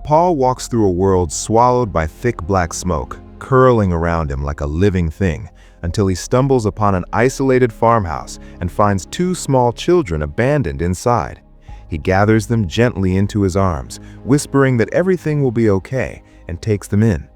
Paul walks through a world swallowed by thick black smoke, curling around him like a living thing, until he stumbles upon an isolated farmhouse and finds two small children abandoned inside. He gathers them gently into his arms, whispering that everything will be okay, and takes them in.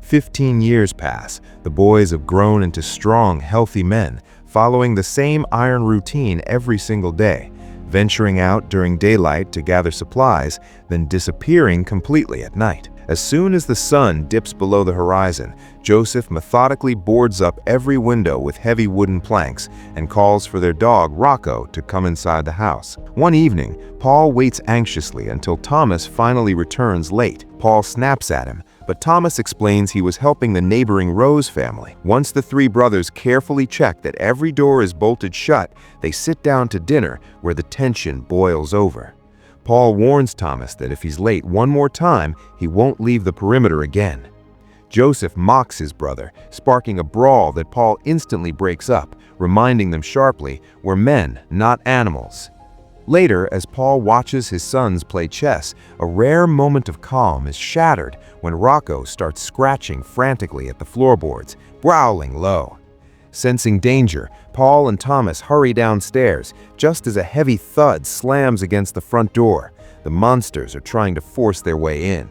15 years pass. The boys have grown into strong, healthy men, following the same iron routine every single day, venturing out during daylight to gather supplies, then disappearing completely at night. As soon as the sun dips below the horizon, Joseph methodically boards up every window with heavy wooden planks and calls for their dog, Rocco, to come inside the house. One evening, Paul waits anxiously until Thomas finally returns late. Paul snaps at him, but Thomas explains he was helping the neighboring Rose family. Once the three brothers carefully check that every door is bolted shut, they sit down to dinner, where the tension boils over. Paul warns Thomas that if he's late one more time, he won't leave the perimeter again. Joseph mocks his brother, sparking a brawl that Paul instantly breaks up, reminding them sharply, "We're men, not animals." Later, as Paul watches his sons play chess, a rare moment of calm is shattered when Rocco starts scratching frantically at the floorboards, growling low. Sensing danger, Paul and Thomas hurry downstairs, just as a heavy thud slams against the front door. The monsters are trying to force their way in.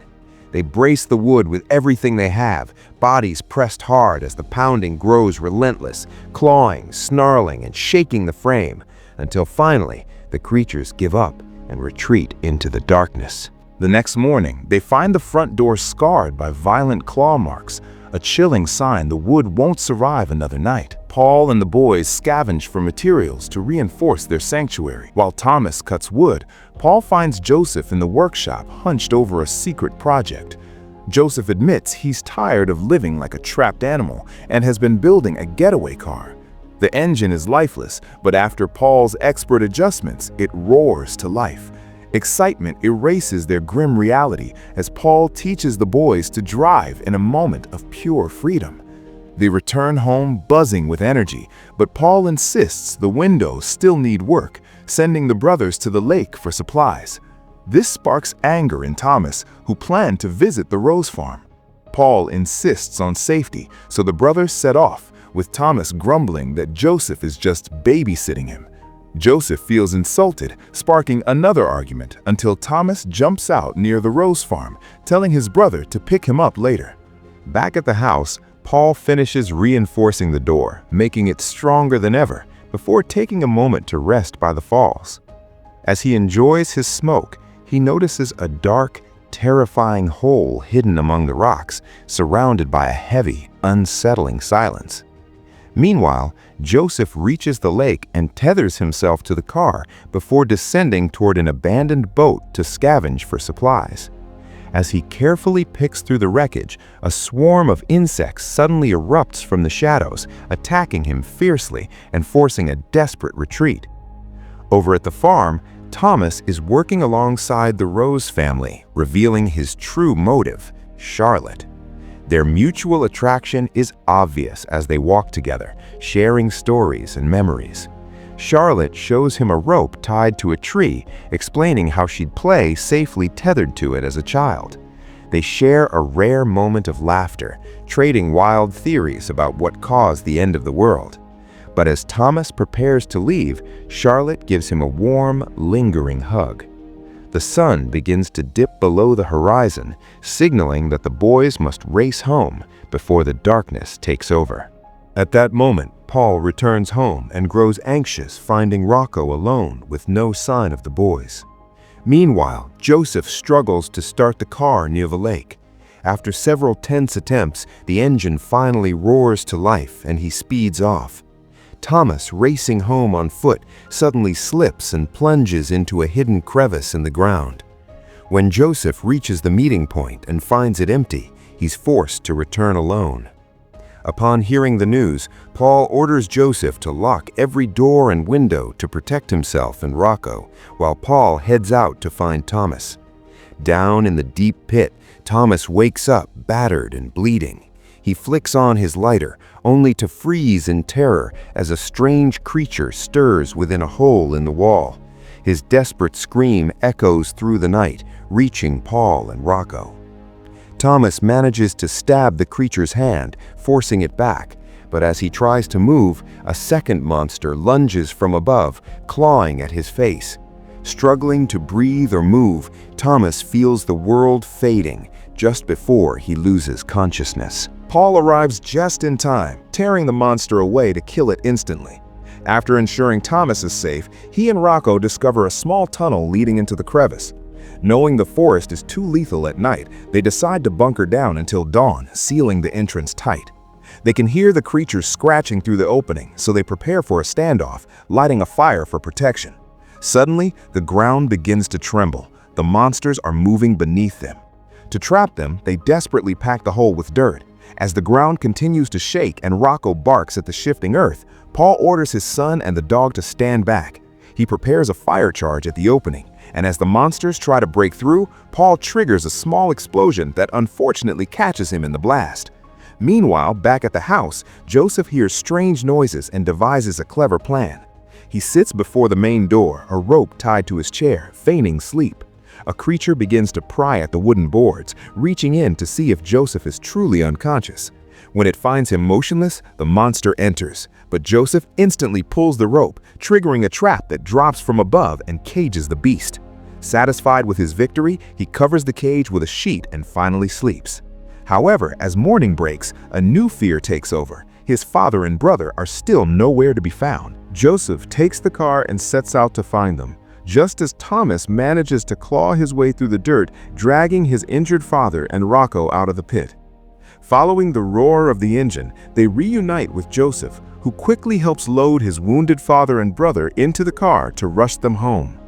They brace the wood with everything they have, bodies pressed hard as the pounding grows relentless, clawing, snarling, and shaking the frame, until finally the creatures give up and retreat into the darkness. The next morning, they find the front door scarred by violent claw marks, a chilling sign the wood won't survive another night. Paul and the boys scavenge for materials to reinforce their sanctuary. While Thomas cuts wood, Paul finds Joseph in the workshop hunched over a secret project. Joseph admits he's tired of living like a trapped animal and has been building a getaway car. The engine is lifeless, but after Paul's expert adjustments, it roars to life. Excitement erases their grim reality as Paul teaches the boys to drive in a moment of pure freedom. They return home buzzing with energy, but Paul insists the windows still need work, sending the brothers to the lake for supplies. This sparks anger in Thomas, who planned to visit the Rose farm. Paul insists on safety, so the brothers set off, with Thomas grumbling that Joseph is just babysitting him. Joseph feels insulted, sparking another argument until Thomas jumps out near the Rose farm, telling his brother to pick him up later. Back at the house, Paul finishes reinforcing the door, making it stronger than ever, before taking a moment to rest by the falls. As he enjoys his smoke, he notices a dark, terrifying hole hidden among the rocks, surrounded by a heavy, unsettling silence. Meanwhile, Joseph reaches the lake and tethers himself to the car before descending toward an abandoned boat to scavenge for supplies. As he carefully picks through the wreckage, a swarm of insects suddenly erupts from the shadows, attacking him fiercely and forcing a desperate retreat. Over at the farm, Thomas is working alongside the Rose family, revealing his true motive, Charlotte. Their mutual attraction is obvious as they walk together, sharing stories and memories. Charlotte shows him a rope tied to a tree, explaining how she'd play safely tethered to it as a child. They share a rare moment of laughter, trading wild theories about what caused the end of the world. But as Thomas prepares to leave, Charlotte gives him a warm, lingering hug. The sun begins to dip below the horizon, signaling that the boys must race home before the darkness takes over. At that moment, Paul returns home and grows anxious, finding Rocco alone with no sign of the boys. Meanwhile, Joseph struggles to start the car near the lake. After several tense attempts, the engine finally roars to life and he speeds off. Thomas, racing home on foot, suddenly slips and plunges into a hidden crevice in the ground. When Joseph reaches the meeting point and finds it empty, he's forced to return alone. Upon hearing the news, Paul orders Joseph to lock every door and window to protect himself and Rocco, while Paul heads out to find Thomas. Down in the deep pit, Thomas wakes up battered and bleeding. He flicks on his lighter, only to freeze in terror as a strange creature stirs within a hole in the wall. His desperate scream echoes through the night, reaching Paul and Rocco. Thomas manages to stab the creature's hand, forcing it back, but as he tries to move, a second monster lunges from above, clawing at his face. Struggling to breathe or move, Thomas feels the world fading just before he loses consciousness. Paul arrives just in time, tearing the monster away to kill it instantly. After ensuring Thomas is safe, he and Rocco discover a small tunnel leading into the crevice. Knowing the forest is too lethal at night, they decide to bunker down until dawn, sealing the entrance tight. They can hear the creatures scratching through the opening, so they prepare for a standoff, lighting a fire for protection. Suddenly, the ground begins to tremble. The monsters are moving beneath them. To trap them, they desperately pack the hole with dirt. As the ground continues to shake and Rocco barks at the shifting earth, Paul orders his son and the dog to stand back. He prepares a fire charge at the opening, and as the monsters try to break through, Paul triggers a small explosion that unfortunately catches him in the blast. Meanwhile, back at the house, Joseph hears strange noises and devises a clever plan. He sits before the main door, a rope tied to his chair, feigning sleep. A creature begins to pry at the wooden boards, reaching in to see if Joseph is truly unconscious. When it finds him motionless, the monster enters, but Joseph instantly pulls the rope, triggering a trap that drops from above and cages the beast. Satisfied with his victory, he covers the cage with a sheet and finally sleeps. However, as morning breaks, a new fear takes over. His father and brother are still nowhere to be found. Joseph takes the car and sets out to find them, just as Thomas manages to claw his way through the dirt, dragging his injured father and Rocco out of the pit. Following the roar of the engine, they reunite with Joseph, who quickly helps load his wounded father and brother into the car to rush them home.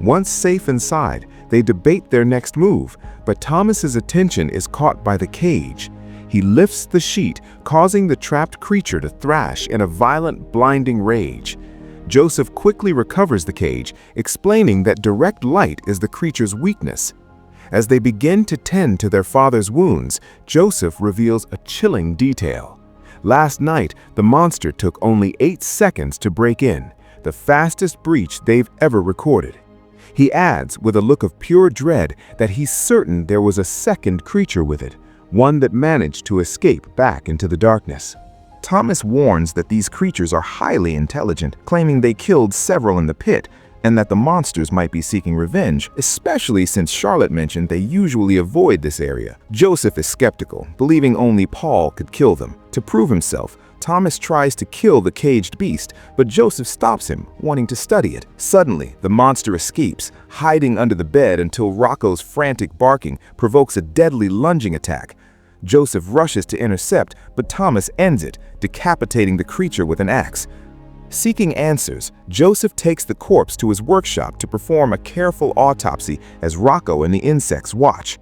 Once safe inside, they debate their next move, but Thomas's attention is caught by the cage. He lifts the sheet, causing the trapped creature to thrash in a violent, blinding rage. Joseph quickly recovers the cage, explaining that direct light is the creature's weakness. As they begin to tend to their father's wounds, Joseph reveals a chilling detail. Last night, the monster took only 8 seconds to break in, the fastest breach they've ever recorded. He adds, with a look of pure dread, that he's certain there was a second creature with it, one that managed to escape back into the darkness. Thomas warns that these creatures are highly intelligent, claiming they killed several in the pit, and that the monsters might be seeking revenge, especially since Charlotte mentioned they usually avoid this area. Joseph is skeptical, believing only Paul could kill them. To prove himself, Thomas tries to kill the caged beast, but Joseph stops him, wanting to study it. Suddenly, the monster escapes, hiding under the bed until Rocco's frantic barking provokes a deadly lunging attack. Joseph rushes to intercept, but Thomas ends it, decapitating the creature with an axe. Seeking answers, Joseph takes the corpse to his workshop to perform a careful autopsy as Rocco and the insects watch.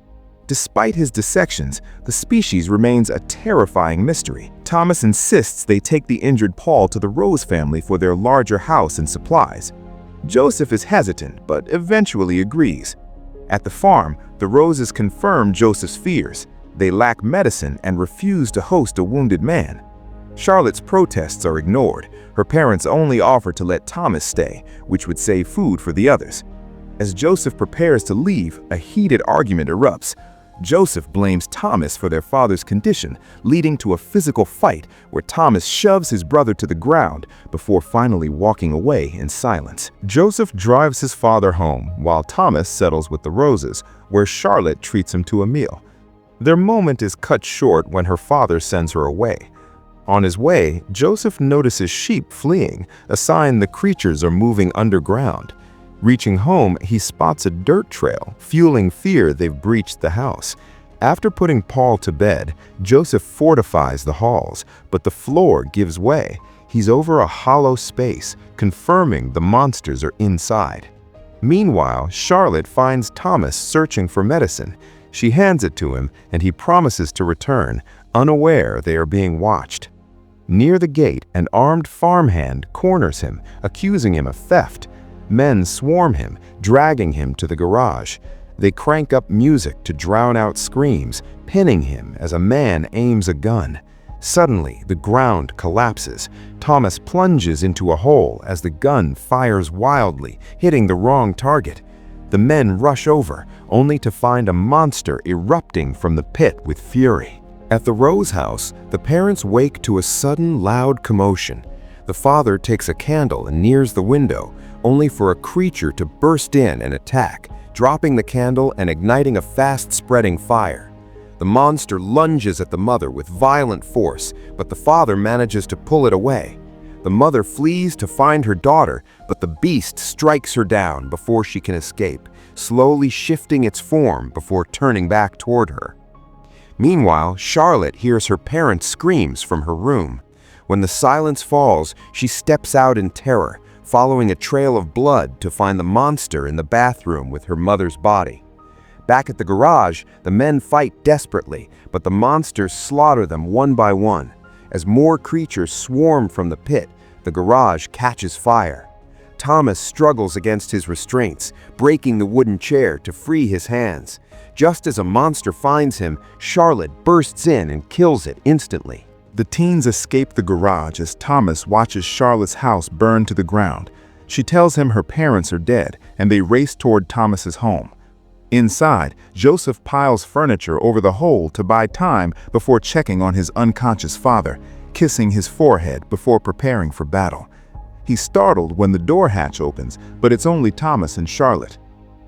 Despite his dissections, the species remains a terrifying mystery. Thomas insists they take the injured Paul to the Rose family for their larger house and supplies. Joseph is hesitant, but eventually agrees. At the farm, the Roses confirm Joseph's fears. They lack medicine and refuse to host a wounded man. Charlotte's protests are ignored. Her parents only offer to let Thomas stay, which would save food for the others. As Joseph prepares to leave, a heated argument erupts. Joseph blames Thomas for their father's condition, leading to a physical fight where Thomas shoves his brother to the ground before finally walking away in silence. Joseph drives his father home while Thomas settles with the Roses, where Charlotte treats him to a meal. Their moment is cut short when her father sends her away. On his way, Joseph notices sheep fleeing, a sign the creatures are moving underground. Reaching home, he spots a dirt trail, fueling fear they've breached the house. After putting Paul to bed, Joseph fortifies the halls, but the floor gives way. He's over a hollow space, confirming the monsters are inside. Meanwhile, Charlotte finds Thomas searching for medicine. She hands it to him, and he promises to return, unaware they are being watched. Near the gate, an armed farmhand corners him, accusing him of theft. Men swarm him, dragging him to the garage. They crank up music to drown out screams, pinning him as a man aims a gun. Suddenly, the ground collapses. Thomas plunges into a hole as the gun fires wildly, hitting the wrong target. The men rush over, only to find a monster erupting from the pit with fury. At the Rose house, the parents wake to a sudden loud commotion. The father takes a candle and nears the window, only for a creature to burst in and attack, dropping the candle and igniting a fast-spreading fire. The monster lunges at the mother with violent force, but the father manages to pull it away. The mother flees to find her daughter, but the beast strikes her down before she can escape, slowly shifting its form before turning back toward her. Meanwhile, Charlotte hears her parents' screams from her room. When the silence falls, she steps out in terror, following a trail of blood to find the monster in the bathroom with her mother's body. Back at the garage, the men fight desperately, but the monsters slaughter them one by one. As more creatures swarm from the pit, the garage catches fire. Thomas struggles against his restraints, breaking the wooden chair to free his hands. Just as a monster finds him, Charlotte bursts in and kills it instantly. The teens escape the garage as Thomas watches Charlotte's house burn to the ground. She tells him her parents are dead, and they race toward Thomas's home. Inside, Joseph piles furniture over the hole to buy time before checking on his unconscious father, kissing his forehead before preparing for battle. He's startled when the door hatch opens, but it's only Thomas and Charlotte.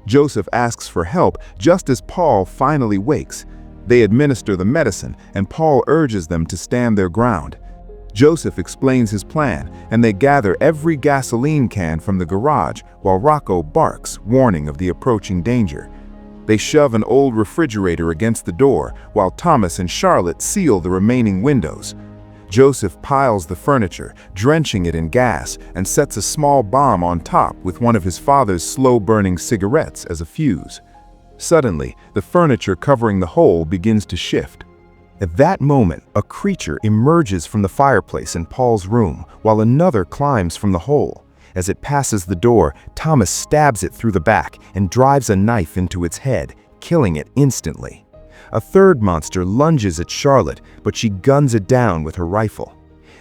Joseph asks for help just as Paul finally wakes. They administer the medicine, and Paul urges them to stand their ground. Joseph explains his plan, and they gather every gasoline can from the garage while Rocco barks, warning of the approaching danger. They shove an old refrigerator against the door while Thomas and Charlotte seal the remaining windows. Joseph piles the furniture, drenching it in gas, and sets a small bomb on top with one of his father's slow-burning cigarettes as a fuse. Suddenly, the furniture covering the hole begins to shift. At that moment, a creature emerges from the fireplace in Paul's room, while another climbs from the hole. As it passes the door, Thomas stabs it through the back and drives a knife into its head, killing it instantly. A third monster lunges at Charlotte, but she guns it down with her rifle.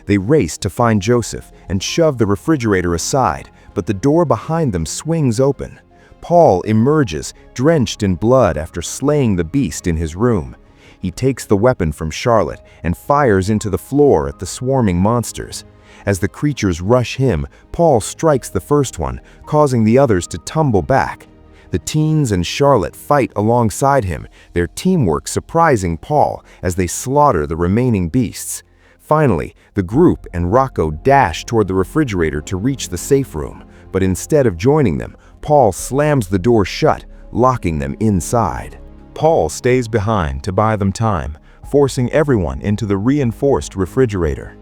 They race to find Joseph and shove the refrigerator aside, but the door behind them swings open. Paul emerges, drenched in blood after slaying the beast in his room. He takes the weapon from Charlotte and fires into the floor at the swarming monsters. As the creatures rush him, Paul strikes the first one, causing the others to tumble back. The teens and Charlotte fight alongside him, their teamwork surprising Paul as they slaughter the remaining beasts. Finally, the group and Rocco dash toward the refrigerator to reach the safe room, but instead of joining them, Paul slams the door shut, locking them inside. Paul stays behind to buy them time, forcing everyone into the reinforced refrigerator.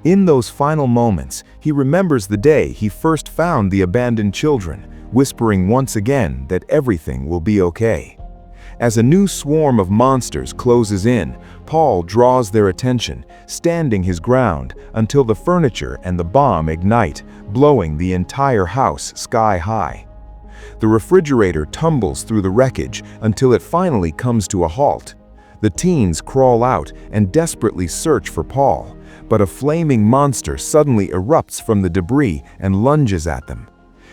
In those final moments, he remembers the day he first found the abandoned children, whispering once again that everything will be okay. As a new swarm of monsters closes in, Paul draws their attention, standing his ground until the furniture and the bomb ignite, blowing the entire house sky high. The refrigerator tumbles through the wreckage until it finally comes to a halt. The teens crawl out and desperately search for Paul, but a flaming monster suddenly erupts from the debris and lunges at them.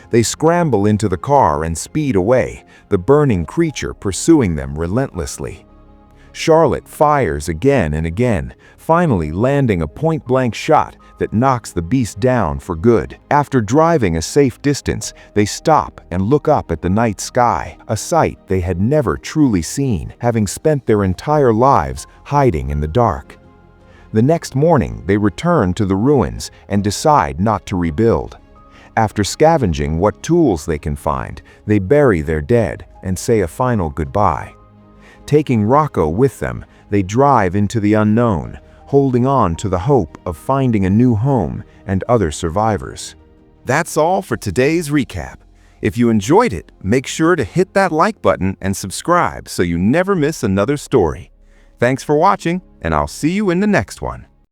They scramble into the car and speed away, the burning creature pursuing them relentlessly. Charlotte fires again and again, finally landing a point-blank shot that knocks the beast down for good. After driving a safe distance, they stop and look up at the night sky, a sight they had never truly seen, having spent their entire lives hiding in the dark. The next morning, they return to the ruins and decide not to rebuild. After scavenging what tools they can find, they bury their dead and say a final goodbye. Taking Rocco with them, they drive into the unknown, holding on to the hope of finding a new home and other survivors. That's all for today's recap. If you enjoyed it, make sure to hit that like button and subscribe so you never miss another story. Thanks for watching, and I'll see you in the next one.